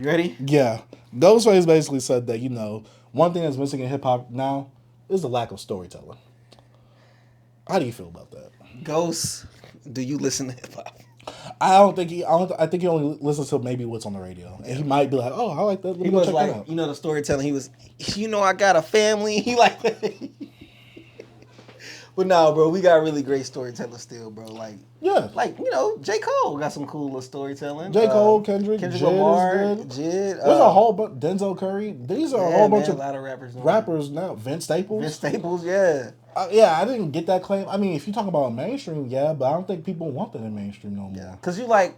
You ready? Yeah. Ghostface basically said that, one thing that's missing in hip hop now is the lack of storytelling. How do you feel about that? Ghost, do you listen to hip hop? I think he only listens to maybe what's on the radio. And he might be like, oh, I like that. Let me He go was check like, that out. the storytelling. He was, I got a family. He like that. But no, bro, we got really great storytellers still, bro. Yeah. J. Cole got some cool little storytelling. J. Cole, Kendrick Lamar, is good. Jid. There's a whole bunch. Denzel Curry. These are a whole bunch of a lot of rappers now. Vince Staples. Vince Staples, yeah. Yeah, I didn't get that claim. I mean, if you talk about mainstream, yeah, but I don't think people want that in mainstream no more. Yeah, because like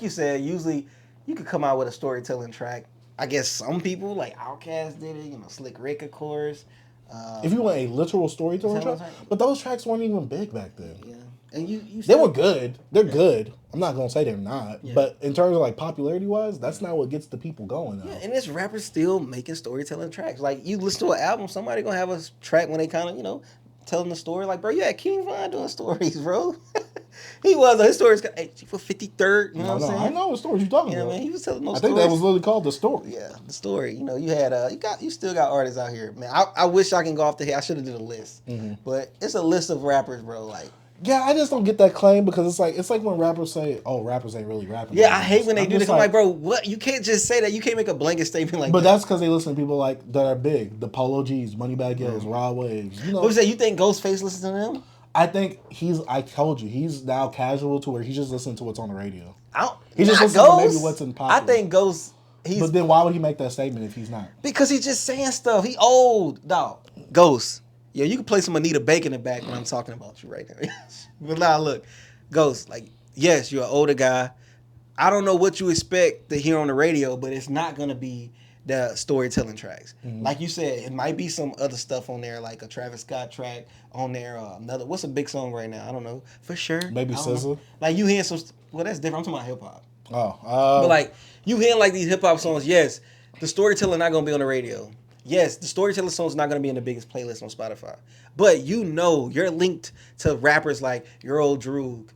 you said, usually you could come out with a storytelling track. I guess some people, like Outkast did it, Slick Rick, of course. If you want a literal storytelling track, but those tracks weren't even big back then. Yeah, and they were good. They're good. I'm not gonna say they're not, but in terms of like popularity wise, that's not what gets the people going. Now. Yeah, and there's rappers still making storytelling tracks. Like you listen to an album, somebody gonna have a track when they kind of telling the story. Like, bro, you had King Von doing stories, bro. He was his stories. Hey, for 53rd, what I'm saying? I know what stories you're talking about. Man, he was telling those stories. I think that was literally called The Story. Yeah, The Story. You had you still got artists out here, man. I wish I can go off the head. I should have did a list, but it's a list of rappers, bro. Like. Yeah, I just don't get that claim because it's like when rappers say, "Oh, rappers ain't really rapping." Yeah, I hate when they do this. I'm like, bro, what? You can't just say that. You can't make a blanket statement like that. But that's because they listen to people like that are big, the Polo G's, Moneybagg Yo's, Rod Waves. What you say? You think Ghostface listens to them? I think I told you, he's now casual to where he's just listening to what's on the radio. He's just listening to maybe what's in popular. I think Ghost. But then why would he make that statement if he's not? Because he's just saying stuff. He old, dog. Ghost. Yeah, you can play some Anita Baker in the back when I'm talking about you right now. But now look, Ghost, yes, you're an older guy. I don't know what you expect to hear on the radio, but it's not going to be the storytelling tracks. Mm-hmm. Like you said, it might be some other stuff on there, like a Travis Scott track on there, or another. What's a big song right now? I don't know. For sure. Maybe SZA. Like you hearing some, well, that's different. I'm talking about hip-hop. Oh. But you hearing these hip-hop songs, yes, the storytelling not going to be on the radio. Yes, the storytelling song's not going to be in the biggest playlist on Spotify. But you're linked to rappers like Your Old Droog,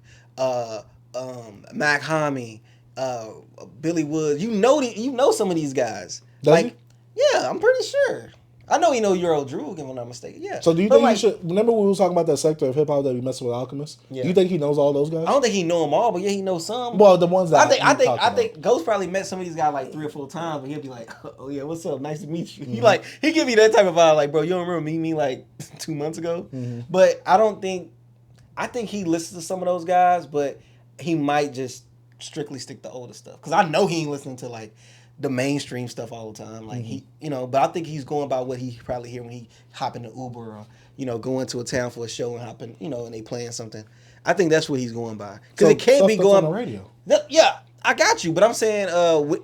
Mac Homie, Billy Woods. You know some of these guys. Does he? Yeah, I'm pretty sure. I know Your Old Droog, if I'm not mistaken. Yeah. So do you think he should? Remember when we were talking about that sector of hip hop that we messing with Alchemist? Yeah. Do you think he knows all those guys? I don't think he know them all, but yeah, he knows some. Well, the ones that I think Ghost probably met some of these guys like 3 or 4 times, but he'll be like, "Oh yeah, what's up? Nice to meet you." Mm-hmm. He give you that type of vibe, like, "Bro, you don't remember meeting me like 2 months ago?" Mm-hmm. But I think he listens to some of those guys, but he might just strictly stick to older stuff because I know he ain't listening to the mainstream stuff all the time. But I think he's going by what he probably hear when he hop in the Uber or, go into a town for a show and hop in, and they playing something. I think that's what he's going by. Because it can't be going on the radio. Yeah, I got you. But I'm saying,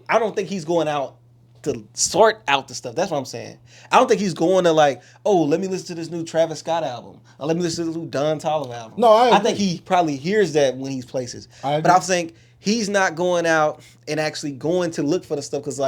I don't think he's going out to sort out the stuff. That's what I'm saying. I don't think he's going to let me listen to this new Travis Scott album. Or let me listen to this new Don Toliver album. No, I think he probably hears that when he's places. But I'm saying he's not going out and actually going to look for the stuff because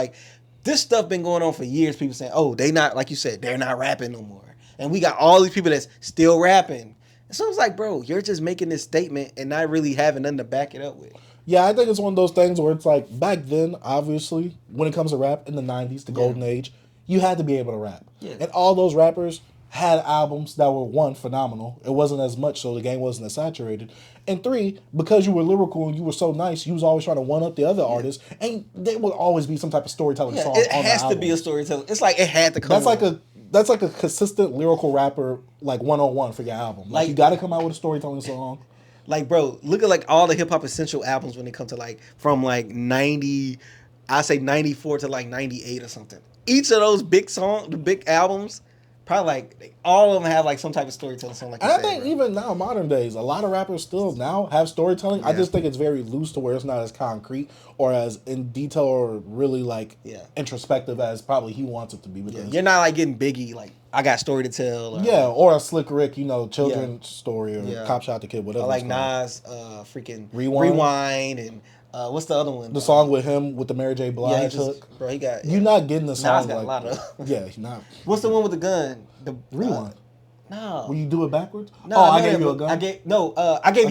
this stuff been going on for years. People saying, oh, they not, like you said, they're not rapping no more. And we got all these people that's still rapping. And so it's like, bro, you're just making this statement and not really having nothing to back it up with. Yeah, I think it's one of those things where it's like back then, obviously, when it comes to rap in the 90s, the golden age, you had to be able to rap. Yeah. And all those rappers had albums that were, 1, phenomenal. It wasn't as much, so the game wasn't as saturated. And 3, because you were lyrical and you were so nice, you was always trying to one-up the other artists, and there would always be some type of storytelling song on the album. It has to be a storytelling. It's like it had to come That's like a consistent lyrical rapper, 101 for your album. You got to come out with a storytelling song. Bro, look at all the hip hop essential albums when it comes to from 90, I say 94 to 98 or something. Each of those big albums, probably all of them have some type of storytelling song. And I think even now, modern days, a lot of rappers still now have storytelling. Yeah. I just think it's very loose to where it's not as concrete or as in detail or really introspective as probably he wants it to be. Yeah. You're not getting Biggie I got story to tell. Or a Slick Rick, children's story or Cop Shot the Kid, whatever. Or Nas, freaking Rewind and what's the other one? The song with him with the Mary J. Blige hook. Bro, he got. You're not getting the song. Nas got a lot of. Yeah, he's not. What's the one with the gun? The Rewind. No. Will you do it backwards? No, I gave you a gun. I gave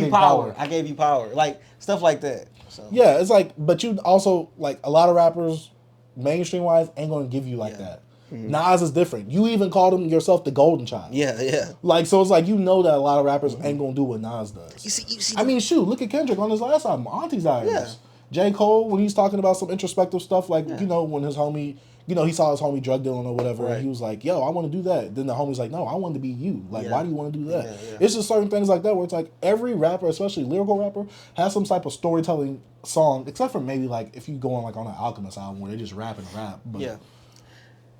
you power. I gave you power. Stuff like that. So yeah, it's like, but you also like a lot of rappers, mainstream wise, ain't gonna give you like that. Mm-hmm. Nas is different. You even called him yourself the golden child. Yeah. Like, so it's like, you know that a lot of rappers ain't gonna do what Nas does. You see. I mean, shoot, look at Kendrick on his last album, Auntie's Diaries. Yeah. J. Cole, when he's talking about some introspective stuff, like, you know, when his homie, you know, he saw his homie drug dealing or whatever, and he was like, yo, I want to do that. Then the homie's like, no, I want to be you. Like, why do you want to do that? Yeah. It's just certain things like that where it's like every rapper, especially lyrical rapper, has some type of storytelling song, except for maybe like if you go on like on an Alchemist album where they just rap and rap. But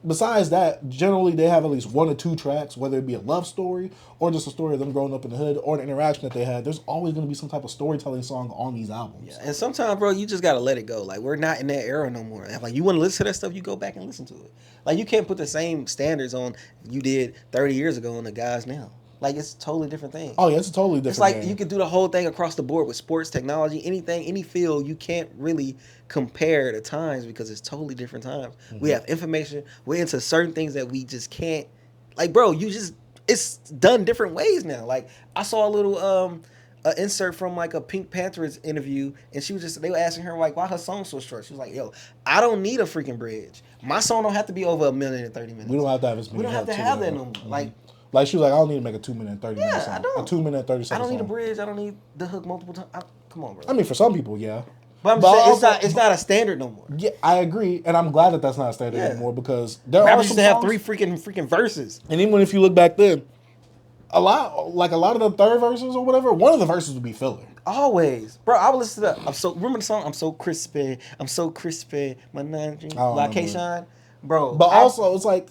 besides that, generally they have at least 1 or 2 tracks, whether it be a love story or just a story of them growing up in the hood or an interaction that they had. There's always going to be some type of storytelling song on these albums. Yeah, and sometimes, bro, you just got to let it go. Like, we're not in that era no more. Like, you want to listen to that stuff, you go back and listen to it. Like, you can't put the same standards on you did 30 years ago on the guys now. Like, it's a totally different thing. Oh, yeah, it's a totally different thing. It's like game. You could do the whole thing across the board with sports, technology, anything, any field. You can't really compare the times because it's totally different times. Mm-hmm. We have information. We're into certain things that we just can't. Like, bro, it's done different ways now. Like, I saw a little insert from like a Pink Panthers interview, and they were asking her like, why her song's so short. She was like, yo, I don't need a freaking bridge. My song don't have to be over 1,030 minutes. We don't have to have as many. We don't have to have that no more. Mm-hmm. Like she was like, I don't need to make a 2 minute and 30 minute song. I don't. A 2 minute and 30 second I don't need song. a bridge. I don't need the hook multiple times. Come on, bro. I mean, for some people, yeah. But I'm just saying, it's not a standard no more. Yeah, I agree, and I'm glad that that's not a standard anymore because there rappers are some used to have songs, 3 freaking verses. And even if you look back then, a lot of the third verses or whatever, one of the verses would be filler. Always, bro. I would listen to that. Remember the song? I'm so crispy, my name, like K-Shine, bro. But also, it's like.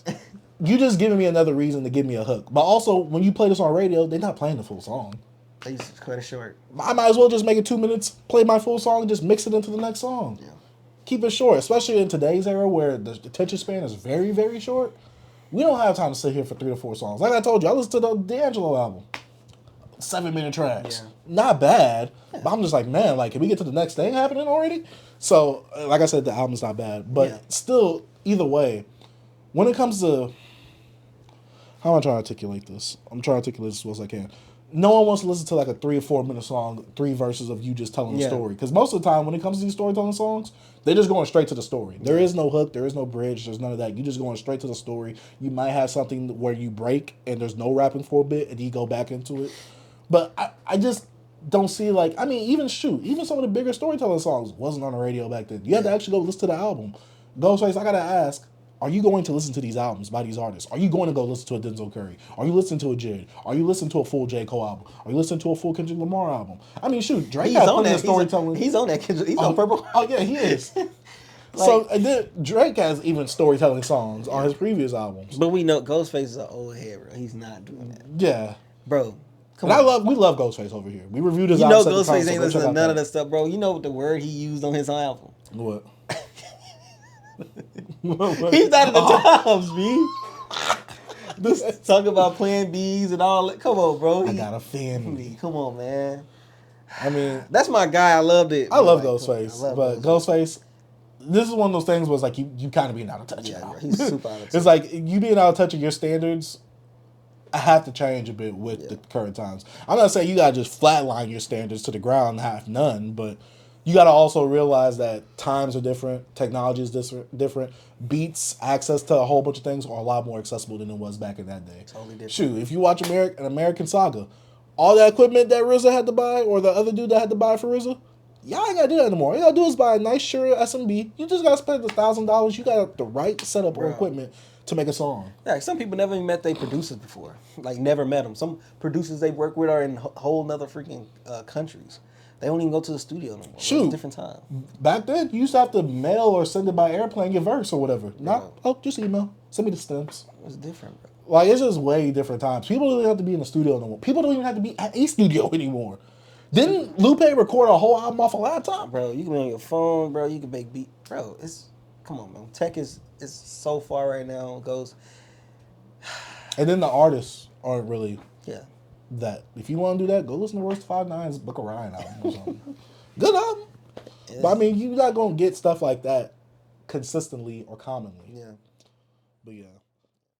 You just giving me another reason to give me a hook. But also, when you play this on radio, they're not playing the full song. They just cut it short. I might as well just make it 2 minutes, play my full song, and just mix it into the next song. Yeah. Keep it short, especially in today's era where the attention span is very, very short. We don't have time to sit here for 3 to 4 songs. Like I told you, I listened to the D'Angelo album. 7-minute tracks. Yeah. Not bad. Yeah. But I'm just like, man, like, can we get to the next thing happening already? So, like I said, the album's not bad. But still, either way, when it comes to... How am I trying to articulate this? I'm trying to articulate this as well as I can. No one wants to listen to like a 3 or 4 minute song, 3 verses of you just telling the story. Because most of the time when it comes to these storytelling songs, they're just going straight to the story. There is no hook, there is no bridge, there's none of that. You're just going straight to the story. You might have something where you break and there's no rapping for a bit and you go back into it. But I just don't see like, I mean, even some of the bigger storytelling songs wasn't on the radio back then. You had to actually go listen to the album. Ghostface, I gotta ask, are you going to listen to these albums by these artists? Are you going to go listen to a Denzel Curry? Are you listening to a Jid? Are you listening to a full J. Cole album? Are you listening to a full Kendrick Lamar album? I mean, shoot, Drake has plenty of storytelling. He's on that Kendrick. He's on Purple. Oh, yeah, he is. So, and then Drake has even storytelling songs on his previous albums. But we know Ghostface is an old head, bro. He's not doing that. Yeah. Bro. We love Ghostface over here. We reviewed his album. You know Ghostface ain't listening to none of that stuff, bro. You know what the word he used on his album? What? He's not in the times, B. Just talk about playing B's and all that. Come on, bro. I got a family. Come on, man. I mean, that's my guy. I loved it. I love Ghostface, but Ghostface. This is one of those things where it's like you kind of being out of touch. Yeah, bro, he's super out of touch. It's like you being out of touch of your standards. I have to change a bit with the current times. I'm not saying you gotta just flatline your standards to the ground and have none, but you got to also realize that times are different, technology is different, beats, access to a whole bunch of things are a lot more accessible than it was back in that day. Totally different. Shoot, if you watch an American Saga, all that equipment that RZA had to buy, or the other dude that had to buy for RZA, y'all ain't got to do that anymore. All you got to do is buy a nice Shure SMB. You just got to spend $1,000. You got the right setup or equipment to make a song. Yeah, some people never even met their producers before. Like, never met them. Some producers they work with are in whole nother freaking countries. They don't even go to the studio no more. Shoot. It's a different time. Back then, you used to have to mail or send it by airplane your verse or whatever. Just email. Send me the stems. It's different, bro. Like, it's just way different times. People don't even have to be in the studio no more. People don't even have to be at a studio anymore. Didn't Lupe record a whole album off a laptop? Bro, you can be on your phone, bro. You can make beat. Bro, come on, man. Tech is so far right now. It goes. And then the artists aren't really... Yeah. That if you want to do that, go listen to Royce 5'9's Book of Ryan album or something. Good album. But I mean, you're not gonna get stuff like that consistently or commonly. Yeah. But yeah.